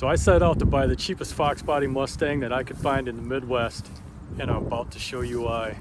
So I set out to buy the cheapest Fox body Mustang that I could find in the Midwest, and I'm about to show you why.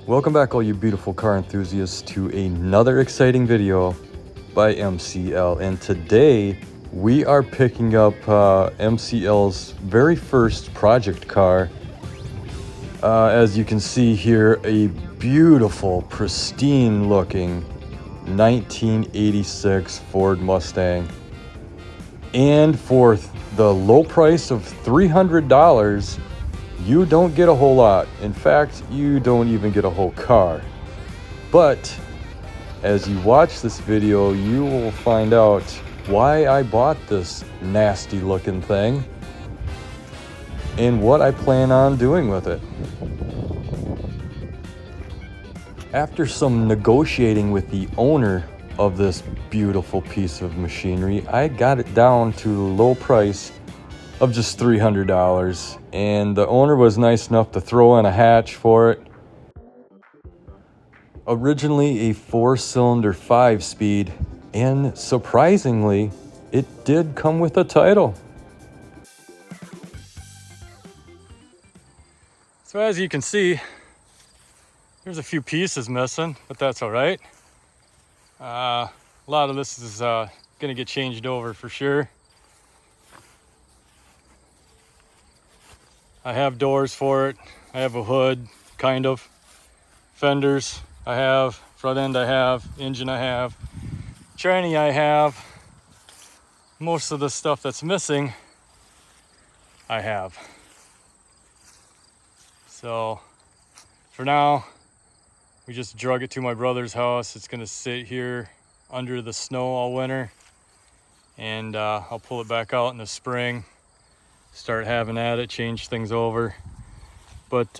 Welcome back, all you beautiful car enthusiasts, to another exciting video by MCL. And today we are picking up MCL's very first project car. As you can see here, a beautiful, pristine looking 1986 Ford Mustang. And for the low price of $300, you don't get a whole lot. In fact, you don't even get a whole car. But as you watch this video, you will find out why I bought this nasty looking thing and what I plan on doing with it. After some negotiating with the owner of this beautiful piece of machinery, I got it down to the low price of just $300, and the owner was nice enough to throw in a hatch for it. Originally a 4-cylinder 5-speed, and surprisingly, it did come with a title. So as you can see, there's a few pieces missing, but that's all right. A lot of this is gonna get changed over for sure. I have doors for it. I have a hood, kind of. Fenders, I have. Front end, I have. Engine, I have. Tranny, I have. Most of the stuff that's missing, I have. So, for now, we just drug it to my brother's house. It's gonna sit here under the snow all winter. And I'll pull it back out in the spring. Start having at it, change things over. But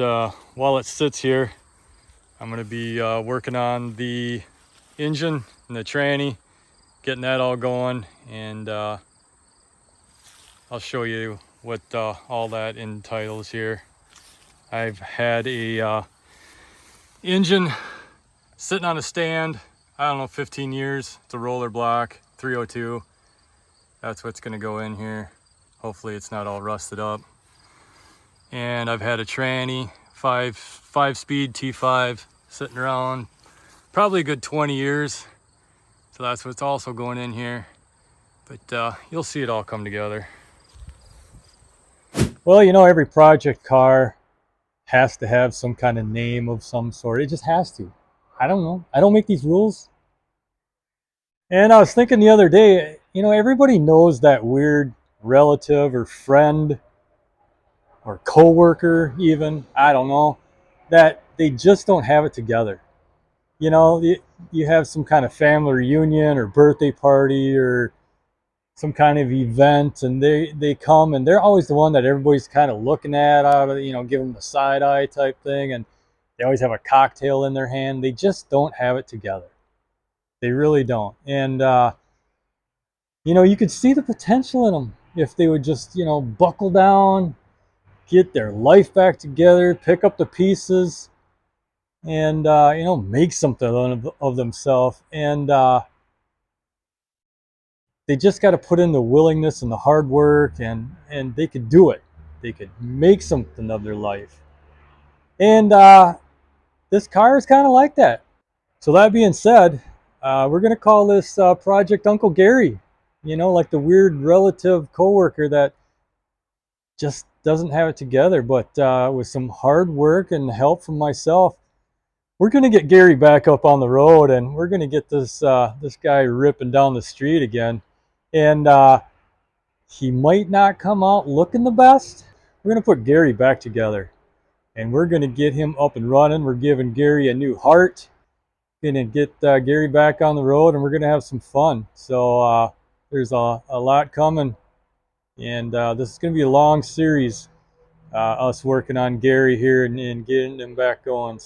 while it sits here, I'm gonna be working on the engine and the tranny, getting that all going, and I'll show you what all that entitles here. I've had a engine sitting on a stand, I don't know, 15 years. It's a roller block, 302. That's what's gonna go in here. Hopefully it's not all rusted up. And I've had a tranny, five-speed T5 sitting around probably a good 20 years. So that's what's also going in here. But you'll see it all come together. Well, you know, every project car has to have some kind of name of some sort. It just has to. I don't know. I don't make these rules. And I was thinking the other day, you know, everybody knows that weird relative or friend or coworker even, I don't know, that they just don't have it together. You know, you have some kind of family reunion or birthday party or some kind of event, and they come, and they're always the one that everybody's kind of looking at out of, you know, give them the side eye type thing, and they always have a cocktail in their hand. They just don't have it together. They really don't. And you know, you could see the potential in them if they would just, you know, buckle down, get their life back together, pick up the pieces, and you know, make something of themselves. And they just got to put in the willingness and the hard work, and they could do it. They could make something of their life. And this car is kind of like that. So that being said, we're going to call this Project Uncle Gary. You know, like the weird relative coworker that just doesn't have it together. But with some hard work and help from myself, we're going to get Gary back up on the road, and we're going to get this this guy ripping down the street again. And he might not come out looking the best. We're going to put Gary back together, and we're going to get him up and running. We're giving Gary a new heart. Going to get Gary back on the road, and we're going to have some fun. So there's a lot coming, and this is going to be a long series, us working on Gary here and getting him back going.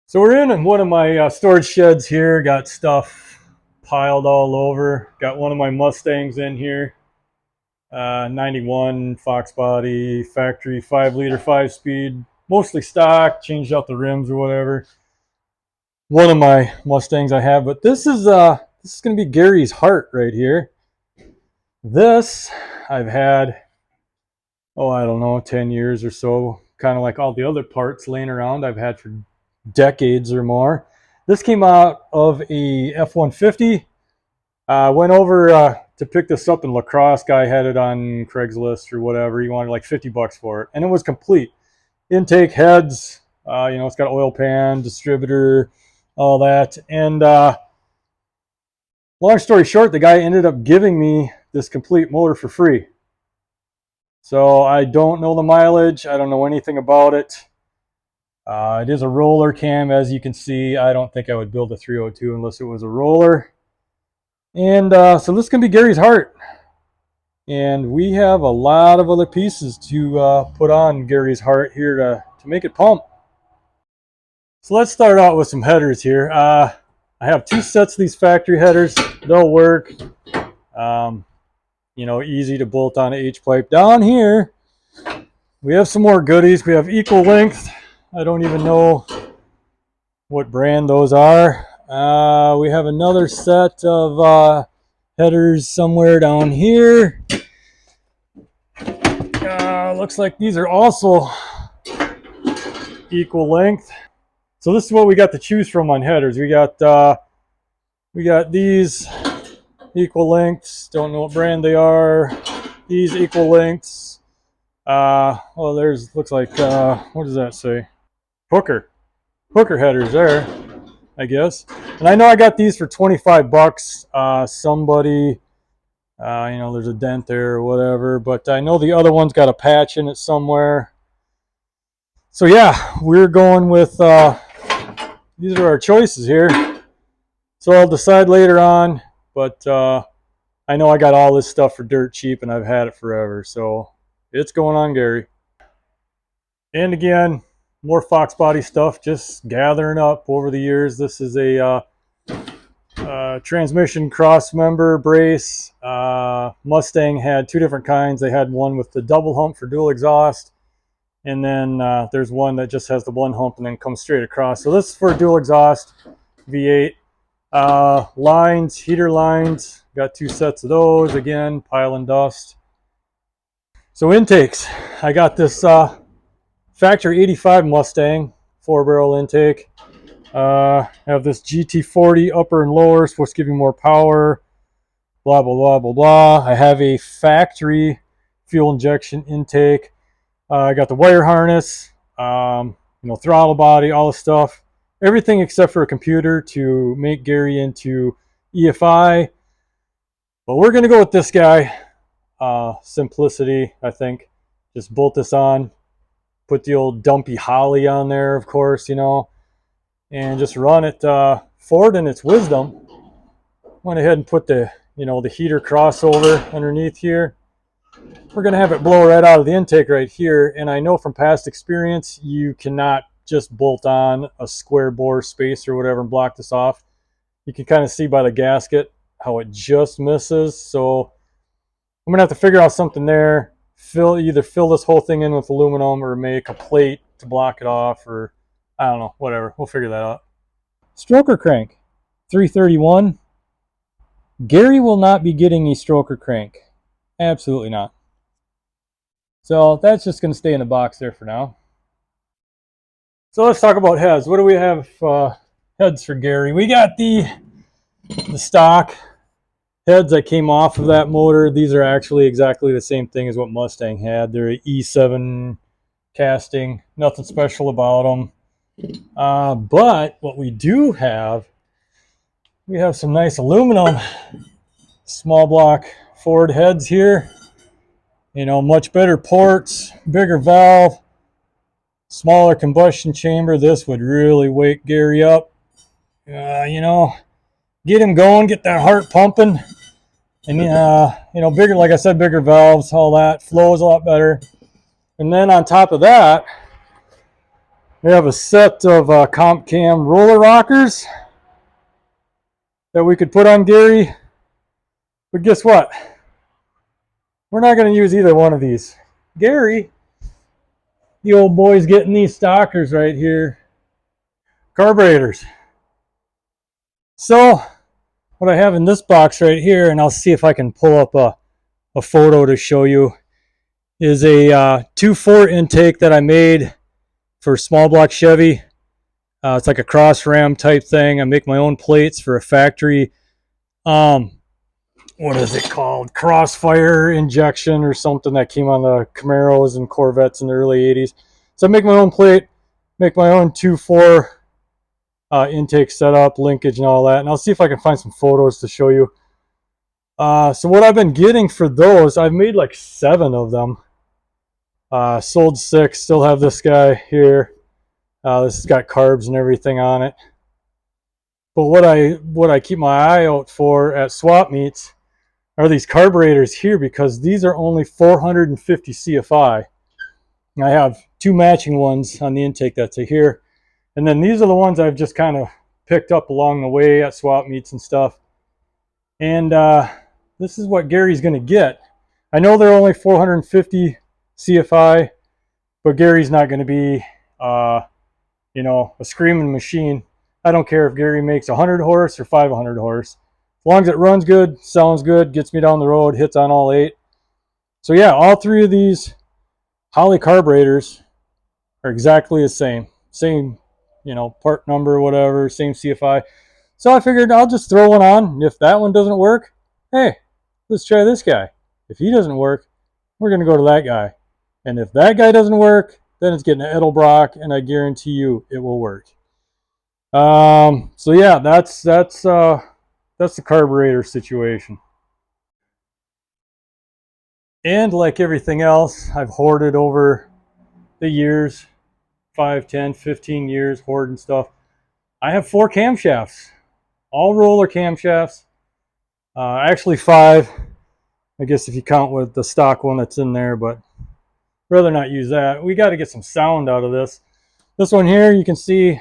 So we're in one of my storage sheds here. Got stuff piled all over. Got one of my Mustangs in here. 91 Fox body, factory 5-liter 5-speed mostly stock, changed out the rims or whatever. One of my Mustangs I have, but this is going to be Gary's heart right here. This I've had, oh, I don't know, 10 years or so, kind of like all the other parts laying around I've had for decades or more. This came out of a F-150. Went over to pick this up in La Crosse. Guy had it on Craigslist or whatever. He wanted like 50 bucks for it, and it was complete. Intake, heads, you know, it's got oil pan, distributor, all that. And long story short, the guy ended up giving me this complete motor for free. So I don't know the mileage. I don't know anything about it. It is a roller cam, as you can see. I don't think I would build a 302 unless it was a roller. And so this can be Gary's heart. And we have a lot of other pieces to put on Gary's heart here to make it pump. So let's start out with some headers here. I have 2 sets of these factory headers. They'll work. You know, easy to bolt on H-pipe. Down here, we have some more goodies. We have equal length. I don't even know what brand those are. We have another set of headers somewhere down here. Looks like these are also equal length. So this is what we got to choose from on headers. We got these equal lengths. Don't know what brand they are. These equal lengths. Well, there's looks like what does that say? Hooker headers there, I guess. And I know I got these for 25 bucks. Somebody, you know, there's a dent there or whatever, but I know the other one's got a patch in it somewhere. So yeah, we're going with these are our choices here. So I'll decide later on, but I know I got all this stuff for dirt cheap and I've had it forever, so it's going on Gary. And again, more Fox body stuff just gathering up over the years. This is a transmission cross member brace. Mustang had 2 different kinds. They had one with the double hump for dual exhaust, and then there's one that just has the one hump and then comes straight across. So this is for dual exhaust V8. Lines, heater lines, got 2 sets of those. Again, pile and dust. So intakes, I got this factory 85 Mustang 4-barrel intake. Have this GT40 upper and lower, supposed to give you more power, blah blah blah blah blah. I have a factory fuel injection intake. I got the wire harness, you know, throttle body, all the stuff, everything except for a computer to make Gary into EFI. But we're gonna go with this guy, simplicity. I think just bolt this on, put the old dumpy Holly on there, of course, you know, and just run it. Ford, in its wisdom, went ahead and put the, you know, the heater crossover underneath here. We're going to have it blow right out of the intake right here. And I know from past experience, you cannot just bolt on a square bore space or whatever and block this off. You can kind of see by the gasket how it just misses. So I'm going to have to figure out something there. Either fill this whole thing in with aluminum or make a plate to block it off, or I don't know, whatever. We'll figure that out. Stroker crank, 331. Gary will not be getting a stroker crank. Absolutely not. So that's just going to stay in the box there for now. So let's talk about heads. What do we have heads for Gary? We got the stock heads that came off of that motor. These are actually exactly the same thing as what Mustang had. They're an E7 casting. Nothing special about them. But what we do have, we have some nice aluminum small block Ford heads here. You know, much better ports, bigger valve, smaller combustion chamber. This would really wake Gary up. You know, get him going, get that heart pumping. And, you know, bigger, like I said, bigger valves, all that. Flows a lot better. And then on top of that, we have a set of comp cam roller rockers that we could put on Gary. But guess what? We're not going to use either one of these. Gary The old boy's getting these stalkers right here. Carburetors. So what I have in this box right here, and I'll see if I can pull up a photo to show you, is a 2.4 intake that I made for small block Chevy. It's like a cross ram type thing. I make my own plates for a factory. What is it called? Crossfire injection or something that came on the Camaros and Corvettes in the early 80s. So I make my own plate, make my own 2.4 intake setup, linkage, and all that. And I'll see if I can find some photos to show you. So what I've been getting for those, I've made like 7 of them. Sold 6. Still have this guy here. This has got carbs and everything on it. But what I keep my eye out for at swap meets are these carburetors here, because these are only 450 CFI. I have 2 matching ones on the intake that's here. And then these are the ones I've just kind of picked up along the way at swap meets and stuff. And this is what Gary's going to get. I know they're only 450 CFI, but Gary's not going to be, you know, a screaming machine. I don't care if Gary makes 100 horse or 500 horse. As long as it runs good, sounds good, gets me down the road, hits on all 8. So yeah, all 3 of these Holley carburetors are exactly the same. Same, you know, part number, whatever, same CFI. So I figured I'll just throw one on. And if that one doesn't work, hey, let's try this guy. If he doesn't work, we're going to go to that guy. And if that guy doesn't work, then it's getting an Edelbrock, and I guarantee you it will work. So yeah, that's the carburetor situation. And like everything else, I've hoarded over the years, 5, 10, 15 years, hoarding stuff. I have 4 camshafts, all roller camshafts. Actually 5, I guess if you count with the stock one that's in there, but rather not use that. We got to get some sound out of this. This one here, you can see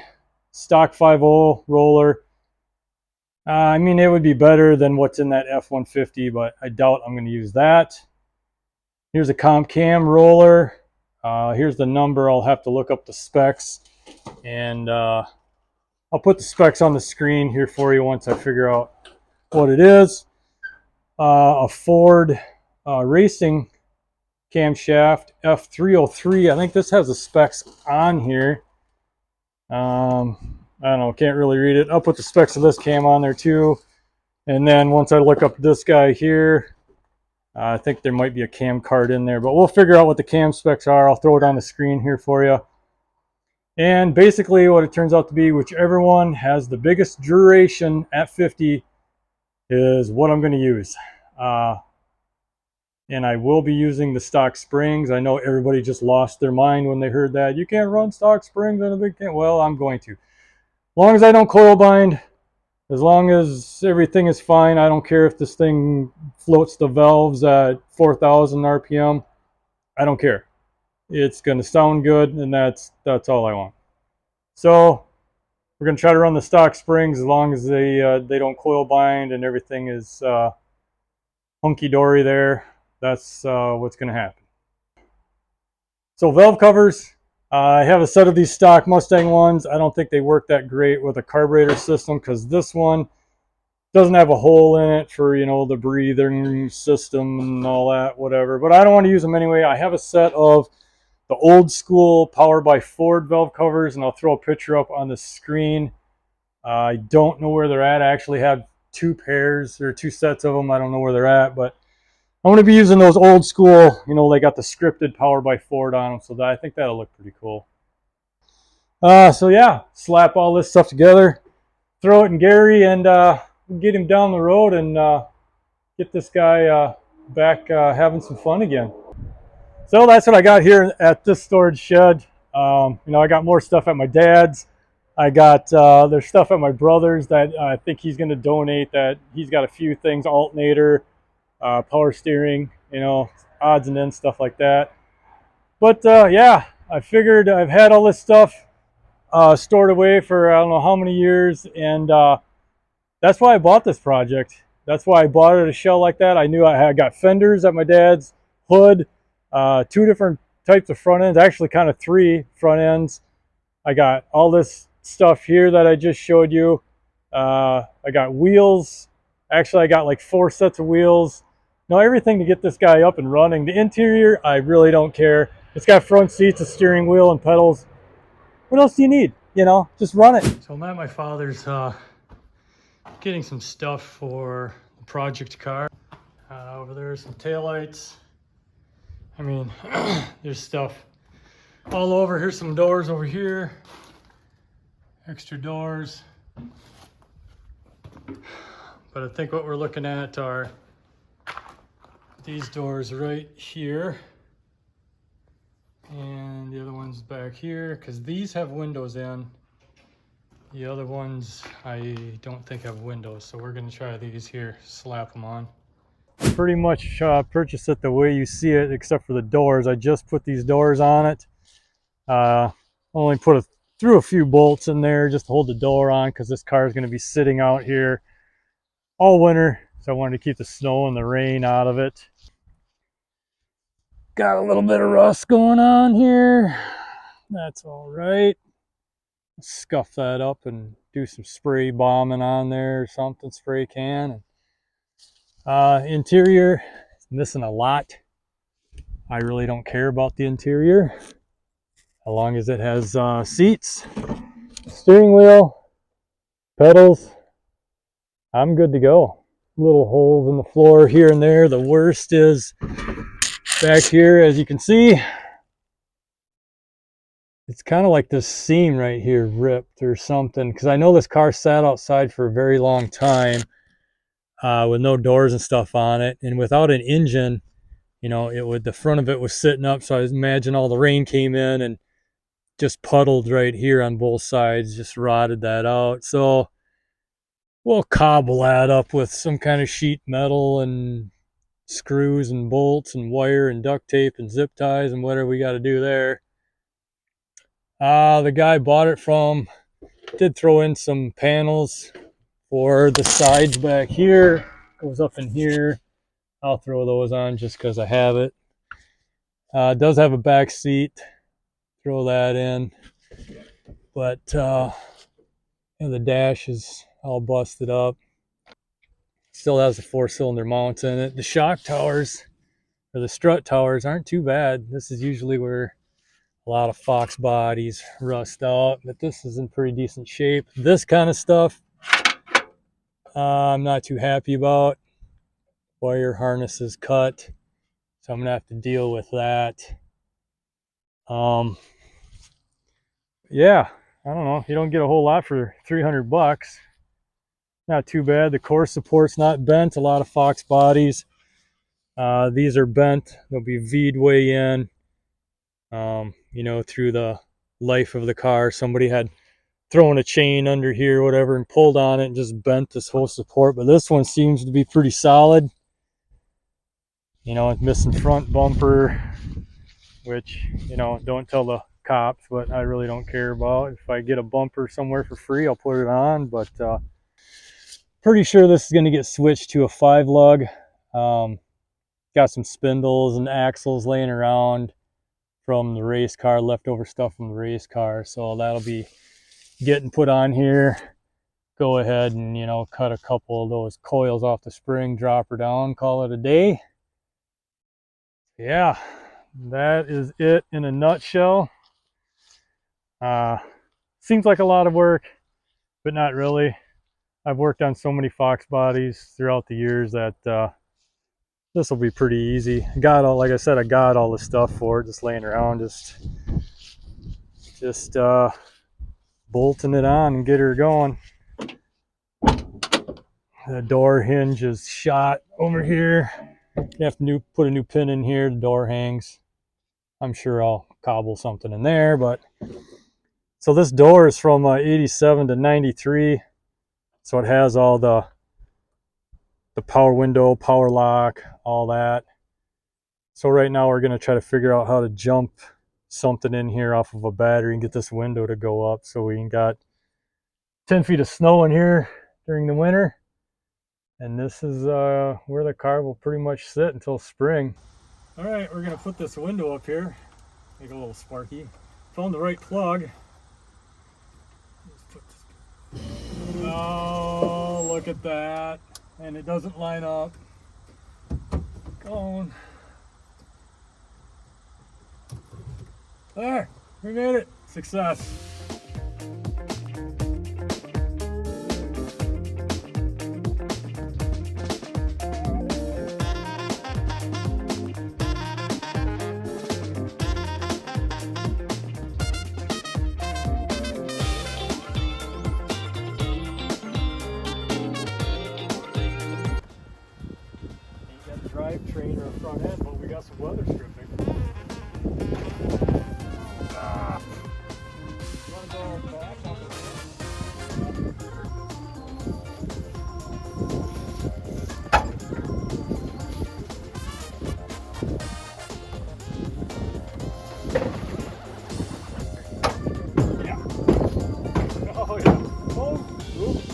stock 5.0 roller. I mean, it would be better than what's in that F-150, but I doubt I'm going to use that. Here's a comp cam roller. Here's the number. I'll have to look up the specs, and I'll put the specs on the screen here for you once I figure out what it is. A Ford racing camshaft F303. I think this has the specs on here. I don't know, can't really read it. I'll put the specs of this cam on there too. And then once I look up this guy here, I think there might be a cam card in there, but we'll figure out what the cam specs are. I'll throw it on the screen here for you. And basically what it turns out to be, whichever one has the biggest duration at 50 is what I'm going to use. And I will be using the stock springs. I know everybody just lost their mind when they heard that. You can't run stock springs on a big cam. Well, I'm going to. As long as I don't coil bind, as long as everything is fine, I don't care if this thing floats the valves at 4,000 RPM. I don't care. It's going to sound good, and that's all I want. So we're going to try to run the stock springs as long as they don't coil bind and everything is hunky-dory there. That's what's going to happen. So valve covers. I have a set of these stock Mustang ones. I don't think they work that great with a carburetor system, because this one doesn't have a hole in it for, you know, the breathing system and all that, whatever. But I don't want to use them anyway. I have a set of the old school Powered by Ford valve covers, and I'll throw a picture up on the screen. I don't know where they're at. I actually have 2 pairs or 2 sets of them. I don't know where they're at, but I'm going to be using those old school, you know, they got the scripted Powered by Ford on them, so I think that'll look pretty cool. So yeah, slap all this stuff together, throw it in Gary, and get him down the road and get this guy back having some fun again. So that's what I got here at this storage shed. You know, I got more stuff at my dad's. I got there's stuff at my brother's that I think he's going to donate. That he's got a few things, alternator, power steering, you know, odds and ends, stuff like that. But yeah, I figured I've had all this stuff stored away for I don't know how many years, and that's why I bought this project. That's why I bought it at a shell like that. I knew I had got fenders at my dad's, hood, 2 different types of front ends, actually kind of 3 front ends. I got all this stuff here that I just showed you. I got wheels. Actually, I got like 4 sets of wheels. No, everything to get this guy up and running. The interior, I really don't care. It's got front seats, a steering wheel, and pedals. What else do you need? You know, just run it. So I'm at my father's getting some stuff for the project car. Over there, some taillights. I mean, there's stuff all over. Here's some doors over here. Extra doors. But I think what we're looking at are these doors right here. And the other one's back here, because these have windows in. The other ones I don't think have windows, so we're going to try these here, slap them on. Pretty much purchased it the way you see it, except for the doors. I just put these doors on it. Only threw a few bolts in there just to hold the door on, because this car is going to be sitting out here all winter, so I wanted to keep the snow and the rain out of it. Got a little bit of rust going on here. That's all right. Scuff that up and do some spray bombing on there or something, spray can. Interior is missing a lot. I really don't care about the interior as long as it has seats, steering wheel, pedals. I'm good to go. Little holes in the floor here and there. The worst is back here, as you can see. It's kind of like this seam right here ripped or something, because I know this car sat outside for a very long time with no doors and stuff on it, and without an engine, you know, the front of it was sitting up, so I imagine all the rain came in and just puddled right here on both sides, just rotted that out. So we'll cobble that up with some kind of sheet metal and screws and bolts and wire and duct tape and zip ties and whatever we got to do there. The guy bought it from, did throw in some panels for the sides back here. Goes up in here. I'll throw those on just because I have it. It does have a back seat. Throw that in. But the dash is all busted up. Still has the 4-cylinder mounts in it. The shock towers, or the strut towers, aren't too bad. This is usually where a lot of Fox bodies rust out, but this is in pretty decent shape. This kind of stuff I'm not too happy about. Wire harness is cut, so I'm gonna have to deal with that. Yeah, I don't know. You don't get a whole lot for 300 bucks. Not too bad. The core support's not bent. A lot of Fox bodies. These are bent. They'll be V'd way in. You know, through the life of the car, somebody had thrown a chain under here or whatever and pulled on it and just bent this whole support. But this one seems to be pretty solid. You know, it's missing front bumper, which, you know, don't tell the cops, but I really don't care about. If I get a bumper somewhere for free, I'll put it on. But pretty sure this is going to get switched to a 5-lug. Got some spindles and axles laying around from the race car, leftover stuff from the race car, so that'll be getting put on here. Go ahead and, you know, cut a couple of those coils off the spring, drop her down, call it a day. Yeah, that is it in a nutshell. Seems like a lot of work, but not really. I've worked on so many Fox bodies throughout the years that this will be pretty easy. Like I said, I got all the stuff for it, just laying around, just bolting it on and get her going. The door hinge is shot over here. You have to put a new pin in here. The door hangs. I'm sure I'll cobble something in there, but so this door is from 87 to 93, so it has all the power window, power lock, all that. So right now we're going to try to figure out how to jump something in here off of a battery and get this window to go up so we can got 10 feet of snow in here during the winter. And this is where the car will pretty much sit until spring. All right, we're going to put this window up here. Make a little sparky. Found the right plug. Oh, look at that. And it doesn't line up. Going. There, we made it. Success. Drivetrain or a front end, but we got some weather stripping. Yeah. Oh yeah. Oh, oops.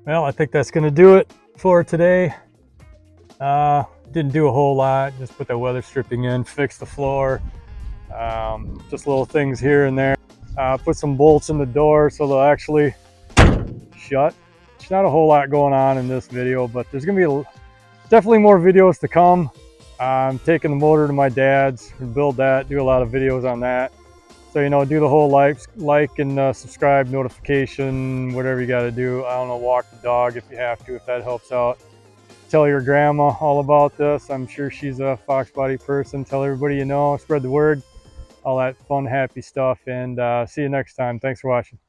Well, I think that's going to do it for today. Didn't do a whole lot, just put that weather stripping in, fix the floor, just little things here and there. Put some bolts in the door so they'll actually shut. There's not a whole lot going on in this video, but there's going to be definitely more videos to come. I'm taking the motor to my dad's and build that, do a lot of videos on that. So, you know, do the whole like and subscribe, notification, whatever you got to do. I don't know, walk the dog if you have to, if that helps out. Tell your grandma all about this. I'm sure she's a Fox Body person. Tell everybody you know, spread the word, all that fun, happy stuff. And see you next time. Thanks for watching.